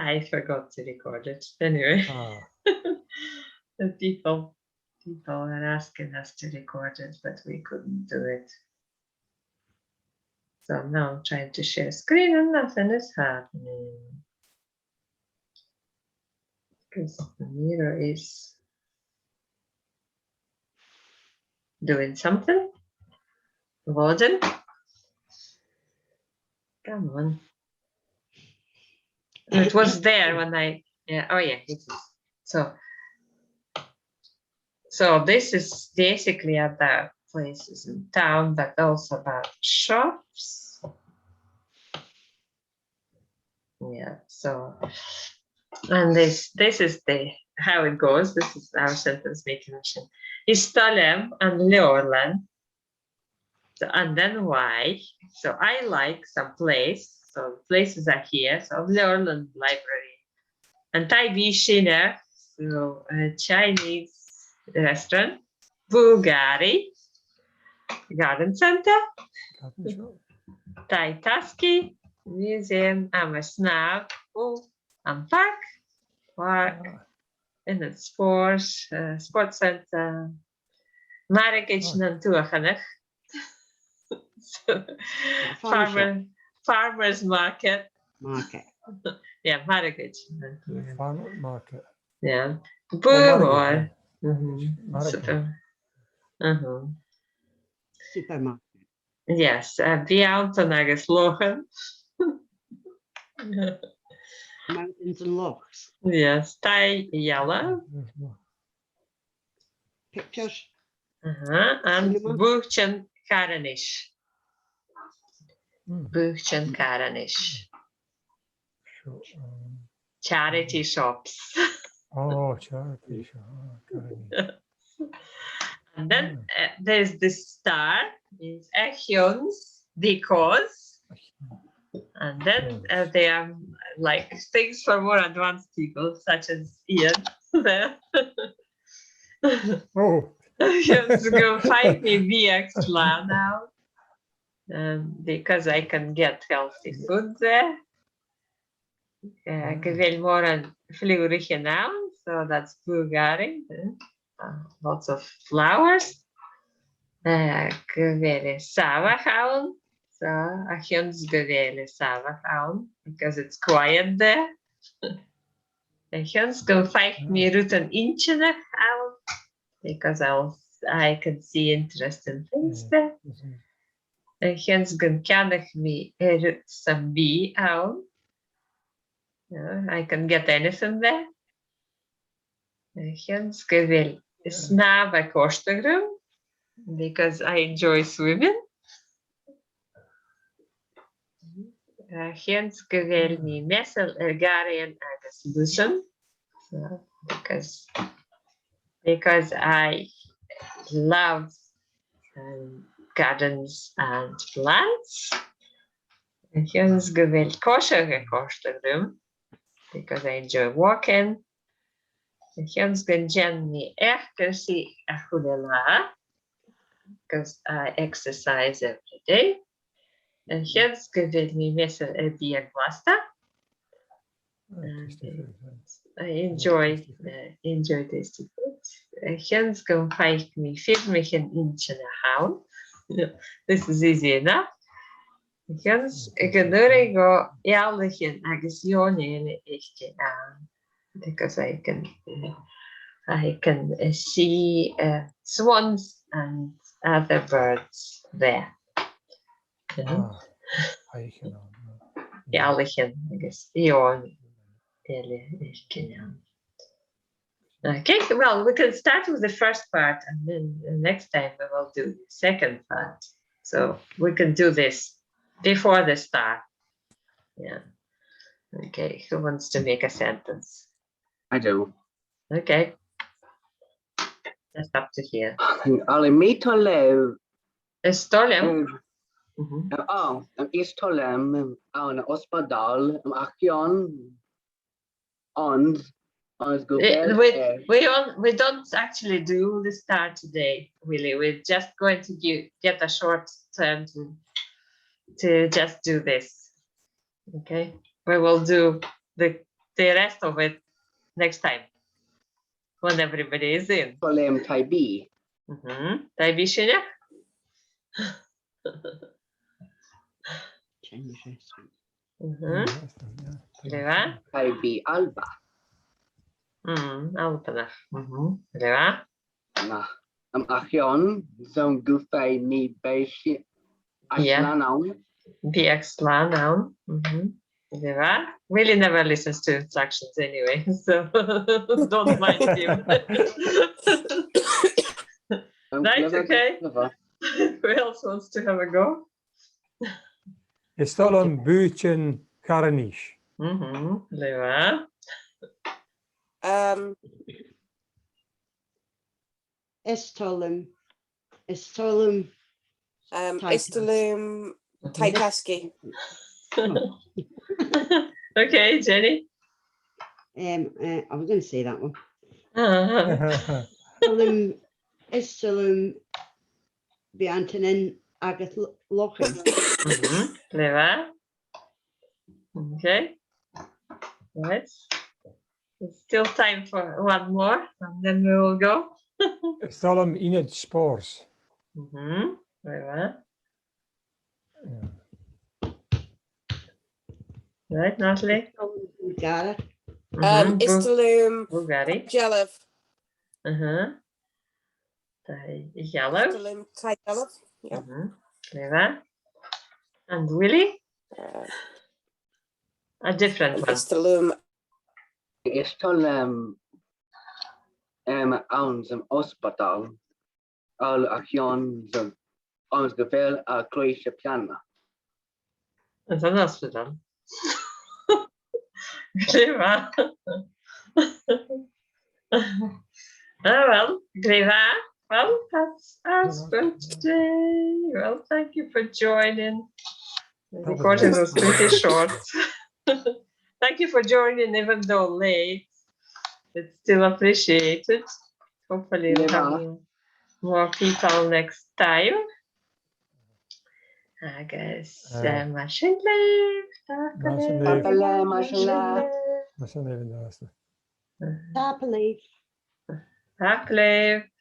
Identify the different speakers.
Speaker 1: I forgot to record it anyway. The people are asking us to record it, but we couldn't do it. So now I'm trying to share screen and nothing is happening. Because the mirror is doing something. Warden. Come on. It was there when I, yeah, oh yeah, it is. So this is basically about places in town, but also about shops. Yeah, so, and this is the, how it goes. This is our sentence making machine. I Stalem and Leorland. So, and then why? So I like some place. So places are here. So Leorland Library. And Taibi Shiner, so a Chinese restaurant. Bulgari Garden Center. Taitaski Museum. Amasnav. And Park. In het sportcenter. Marrakesh Nantuachanig. Farmers market. Yeah, Marrakesh.
Speaker 2: Farmer market.
Speaker 1: Yeah.
Speaker 2: Marrakesh.
Speaker 3: Supermarket.
Speaker 1: Yes, Beyond agus Logan.
Speaker 3: Mountains and lochs.
Speaker 1: Yes, Tai Yellow.
Speaker 3: Pictures.
Speaker 1: And Buchten Karanish. Buchten Karanish. Charity shops.
Speaker 2: Oh, charity shop.
Speaker 1: And then there's this star, is Echions, because, and then there are like things for more advanced people, such as Ian there.
Speaker 2: Oh.
Speaker 1: Just go find me BX now, because I can get healthy food there. Gewil more een vleurige naam, so that's Bulgari. Lots of flowers. Gewele Savahoun. So Achons Gewele Savahoun, because it's quiet there. Achons go 5 minuten inchenig out, because I can see interesting things there. Achons kan ik me some bee out. I can get anything there. Hence, gewil snava kostagrum, because I enjoy swimming. Hence, gewil me messel ergarian agus lusum, because I love gardens and plants. Hence, gewil kosher kostagrum, because I enjoy walking. Hens gaan Jenny erkensi achulela, because I exercise every day. And hens gewil me messel bier pasta. I enjoy tasty food. Hens gaan 5 me 4 inch houden. This is easy enough. Hens gaan go eerlijken agus jongen echte aan. Because I can see swans and other birds there. Eerlijken agus jongen. Okay, well, we can start with the first part, and then the next time we will do the second part. So we can do this before the start. Yeah. Okay, who wants to make a sentence?
Speaker 4: I do.
Speaker 1: Okay. That's up to here.
Speaker 4: Ale mi to lew.
Speaker 1: Stolem.
Speaker 4: Is tolem an ospedal achion on
Speaker 1: we don't actually do the start today, really. We're just going to get a short term to just do this. Okay. We will do the the rest of it next time when everybody is in.
Speaker 4: Tolem Taibi.
Speaker 1: Daj Wiesieniak?
Speaker 3: Change this.
Speaker 2: That's them, yeah.
Speaker 1: Grywa?
Speaker 4: Taibi Alba.
Speaker 1: Alpana. Grywa?
Speaker 4: Na. Achion. Zo'n goefei mi beisje.
Speaker 1: Ja.
Speaker 4: Aslan
Speaker 1: The extra noun. Grywa? Willie never listens to instructions anyway, so don't mind him. That's okay. Who else wants to have a go?
Speaker 2: Is dat een buurtje Karnish?
Speaker 1: Grywa?
Speaker 3: Estolum.
Speaker 5: Istalum Taitaski.
Speaker 1: Okay, Jenny.
Speaker 3: I was going to say that one.
Speaker 1: Uh-huh.
Speaker 3: Estolum Biantanen Agat Lochan.
Speaker 1: Grywa? Okay. Right. There's still time for one more, and then we will go.
Speaker 2: Is dat in het spoors?
Speaker 1: Grywa?
Speaker 2: Ja.
Speaker 1: Right, Natalie?
Speaker 3: Gara.
Speaker 5: Istalum
Speaker 1: Bulgari.
Speaker 5: Jelov.
Speaker 1: Yellow.
Speaker 5: Istalum Taijelov. Yeah.
Speaker 1: Grywa? And Willie? A different one.
Speaker 5: Istalum
Speaker 4: Istolem Ounds Hospital. Al Achion Ons Gevel a Croatia Piana.
Speaker 1: That's an hospital. Grywa? Oh well, Grywa. Well, that's us for today. Well, thank you for joining. The
Speaker 2: was
Speaker 1: recording
Speaker 2: nice.
Speaker 1: was pretty short. Thank you for joining, even though late. It's still appreciated. Hopefully, we'll have more people next time. I guess Mashin leave.
Speaker 2: Mashin leave.
Speaker 4: Mashallah.
Speaker 2: Dat zijn even de laatste.
Speaker 3: Tapaleaf.
Speaker 1: Tack leave.